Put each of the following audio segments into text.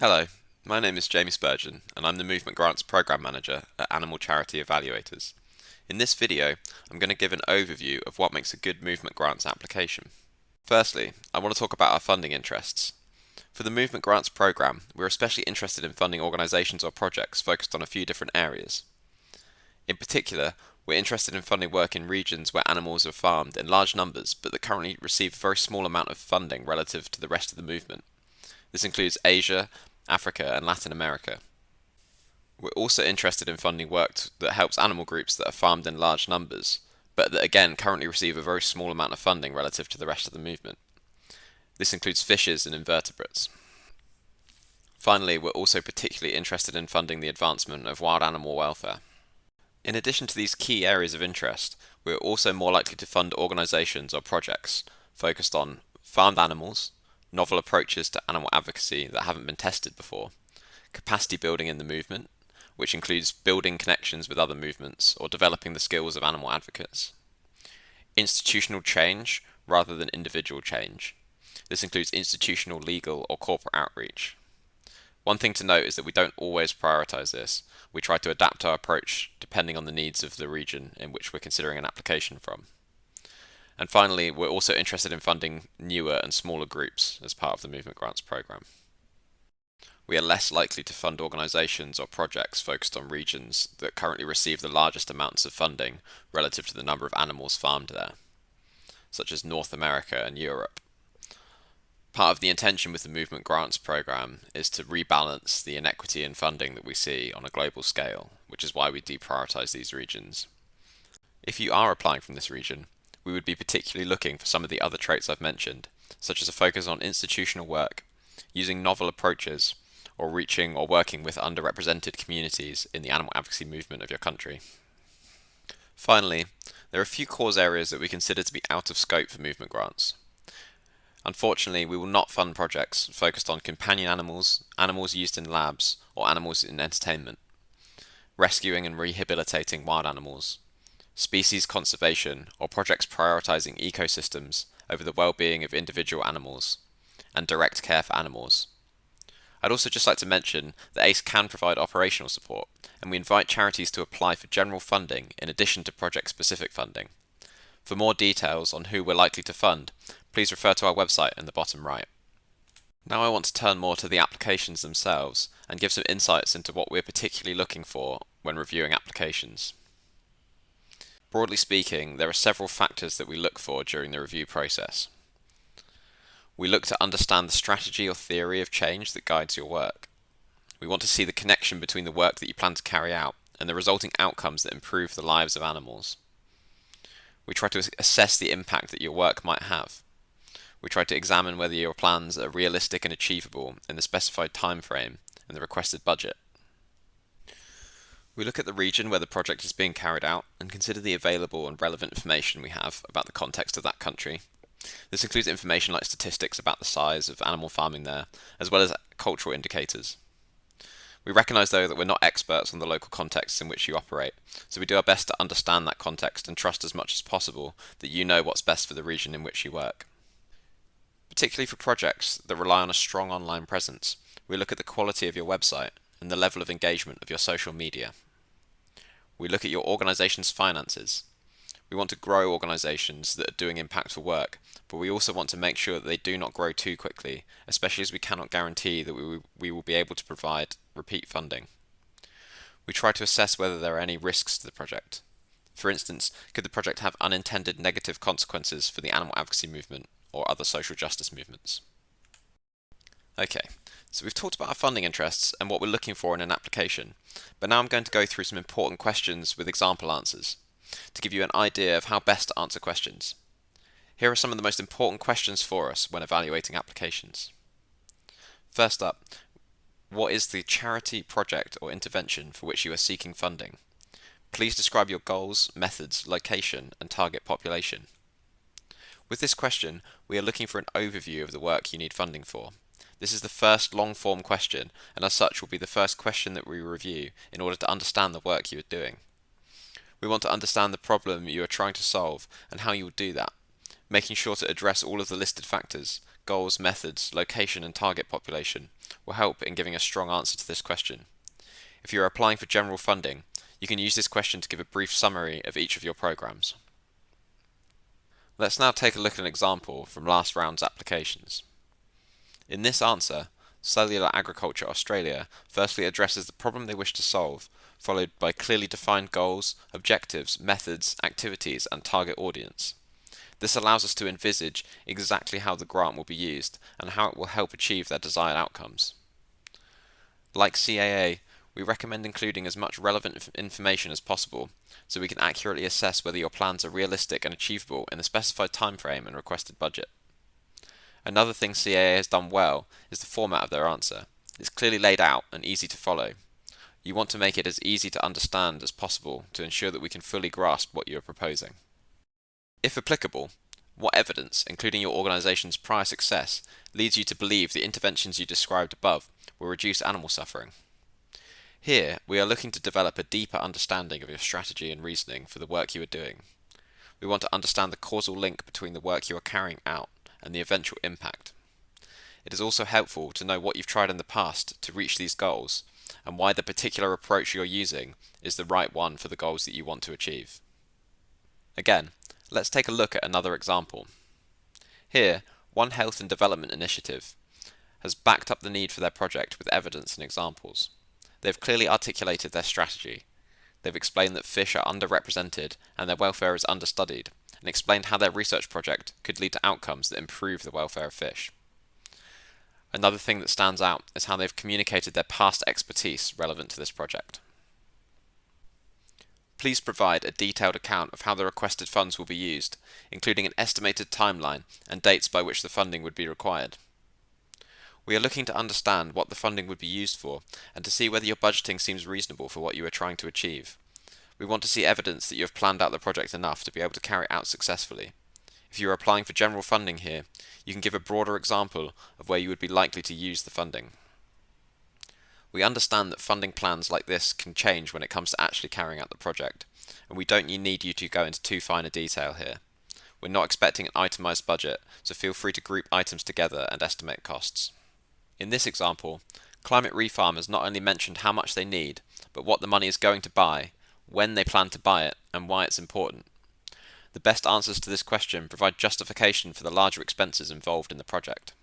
Hello, my name is Jamie Spurgeon, and I'm the Movement Grants Program Manager at Animal Charity Evaluators. In this video, I'm going to give an overview of what makes a good movement grants application. Firstly, I want to talk about our funding interests. For the Movement Grants Program, we're especially interested in funding organisations or projects focused on a few different areas. In particular, we're interested in funding work in regions where animals are farmed in large numbers but that currently receive a very small amount of funding relative to the rest of the movement. This includes Asia, Africa, and Latin America. We're also interested in funding work that helps animal groups that are farmed in large numbers, but that again currently receive a very small amount of funding relative to the rest of the movement. This includes fishes and invertebrates. Finally, we're also particularly interested in funding the advancement of wild animal welfare. In addition to these key areas of interest, we are also more likely to fund organisations or projects focused on farmed animals, novel approaches to animal advocacy that haven't been tested before, capacity building in the movement, which includes building connections with other movements or developing the skills of animal advocates, institutional change rather than individual change. This includes institutional, legal, or corporate outreach. One thing to note is that we don't always prioritise this. We try to adapt our approach depending on the needs of the region in which we're considering an application from. And finally, we're also interested in funding newer and smaller groups as part of the Movement Grants Programme. We are less likely to fund organisations or projects focused on regions that currently receive the largest amounts of funding relative to the number of animals farmed there, such as North America and Europe. Part of the intention with the Movement Grants Programme is to rebalance the inequity in funding that we see on a global scale, which is why we deprioritise these regions. If you are applying from this region, we would be particularly looking for some of the other traits I've mentioned, such as a focus on institutional work, using novel approaches, or reaching or working with underrepresented communities in the animal advocacy movement of your country. Finally, there are a few cause areas that we consider to be out of scope for movement grants. Unfortunately, we will not fund projects focused on companion animals, animals used in labs, or animals in entertainment, rescuing and rehabilitating wild animals, species conservation, or projects prioritising ecosystems over the well-being of individual animals, and direct care for animals. I'd also just like to mention that ACE can provide operational support, and we invite charities to apply for general funding in addition to project-specific funding. For more details on who we're likely to fund, please refer to our website in the bottom right. Now I want to turn more to the applications themselves and give some insights into what we're particularly looking for when reviewing applications. Broadly speaking, there are several factors that we look for during the review process. We look to understand the strategy or theory of change that guides your work. We want to see the connection between the work that you plan to carry out and the resulting outcomes that improve the lives of animals. We try to assess the impact that your work might have. We try to examine whether your plans are realistic and achievable in the specified time frame and the requested budget. We look at the region where the project is being carried out and consider the available and relevant information we have about the context of that country. This includes information like statistics about the size of animal farming there, as well as cultural indicators. We recognise, though, that we're not experts on the local contexts in which you operate, so we do our best to understand that context and trust as much as possible that you know what's best for the region in which you work. Particularly for projects that rely on a strong online presence, we look at the quality of your website and the level of engagement of your social media. We look at your organisation's finances. We want to grow organisations that are doing impactful work, but we also want to make sure that they do not grow too quickly, especially as we cannot guarantee that we will be able to provide repeat funding. We try to assess whether there are any risks to the project. For instance, could the project have unintended negative consequences for the animal advocacy movement or other social justice movements? Okay, so we've talked about our funding interests and what we're looking for in an application, but now I'm going to go through some important questions with example answers to give you an idea of how best to answer questions. Here are some of the most important questions for us when evaluating applications. First up, what is the charity, project, or intervention for which you are seeking funding? Please describe your goals, methods, location, and target population. With this question, we are looking for an overview of the work you need funding for. This is the first long-form question, and as such will be the first question that we review in order to understand the work you are doing. We want to understand the problem you are trying to solve and how you will do that, making sure to address all of the listed factors, goals, methods, location and target population will help in giving a strong answer to this question. If you are applying for general funding, you can use this question to give a brief summary of each of your programs. Let's now take a look at an example from last round's applications. In this answer, Cellular Agriculture Australia firstly addresses the problem they wish to solve, followed by clearly defined goals, objectives, methods, activities, and target audience. This allows us to envisage exactly how the grant will be used and how it will help achieve their desired outcomes. Like CAA, we recommend including as much relevant information as possible so we can accurately assess whether your plans are realistic and achievable in the specified timeframe and requested budget. Another thing CAA has done well is the format of their answer. It's clearly laid out and easy to follow. You want to make it as easy to understand as possible to ensure that we can fully grasp what you are proposing. If applicable, what evidence, including your organisation's prior success, leads you to believe the interventions you described above will reduce animal suffering? Here, we are looking to develop a deeper understanding of your strategy and reasoning for the work you are doing. We want to understand the causal link between the work you are carrying out and the eventual impact. It is also helpful to know what you've tried in the past to reach these goals and why the particular approach you're using is the right one for the goals that you want to achieve. Again, let's take a look at another example. Here, One Health and Development Initiative has backed up the need for their project with evidence and examples. They've clearly articulated their strategy. They've explained that fish are underrepresented and their welfare is understudied, and explained how their research project could lead to outcomes that improve the welfare of fish. Another thing that stands out is how they've communicated their past expertise relevant to this project. Please provide a detailed account of how the requested funds will be used, including an estimated timeline and dates by which the funding would be required. We are looking to understand what the funding would be used for and to see whether your budgeting seems reasonable for what you are trying to achieve. We want to see evidence that you have planned out the project enough to be able to carry it out successfully. If you are applying for general funding here, you can give a broader example of where you would be likely to use the funding. We understand that funding plans like this can change when it comes to actually carrying out the project, and we don't need you to go into too fine a detail here. We're not expecting an itemised budget, so feel free to group items together and estimate costs. In this example, Climate Refarm has not only mentioned how much they need, but what the money is going to buy, when they plan to buy it, and why it's important. The best answers to this question provide justification for the larger expenses involved in the project.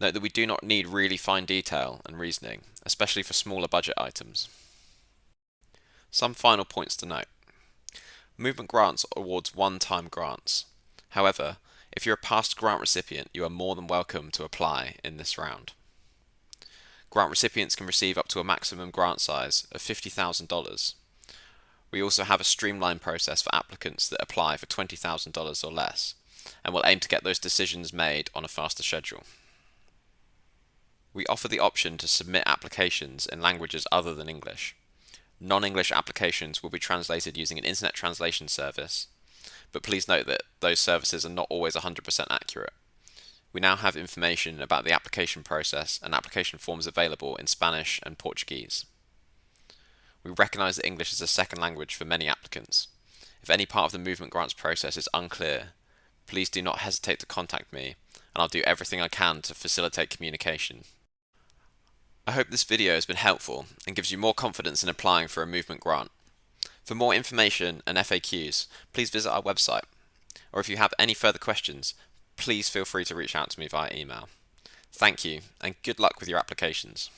Note that we do not need really fine detail and reasoning, especially for smaller budget items. Some final points to note. Movement Grants awards one-time grants. However, if you're a past grant recipient, you are more than welcome to apply in this round. Grant recipients can receive up to a maximum grant size of $50,000. We also have a streamlined process for applicants that apply for $20,000 or less, and will aim to get those decisions made on a faster schedule. We offer the option to submit applications in languages other than English. Non-English applications will be translated using an internet translation service, but please note that those services are not always 100% accurate. We now have information about the application process and application forms available in Spanish and Portuguese. We recognise that English is a second language for many applicants. If any part of the Movement Grants process is unclear, please do not hesitate to contact me, and I'll do everything I can to facilitate communication. I hope this video has been helpful and gives you more confidence in applying for a Movement Grant. For more information and FAQs, please visit our website, or if you have any further questions, please feel free to reach out to me via email. Thank you, and good luck with your applications.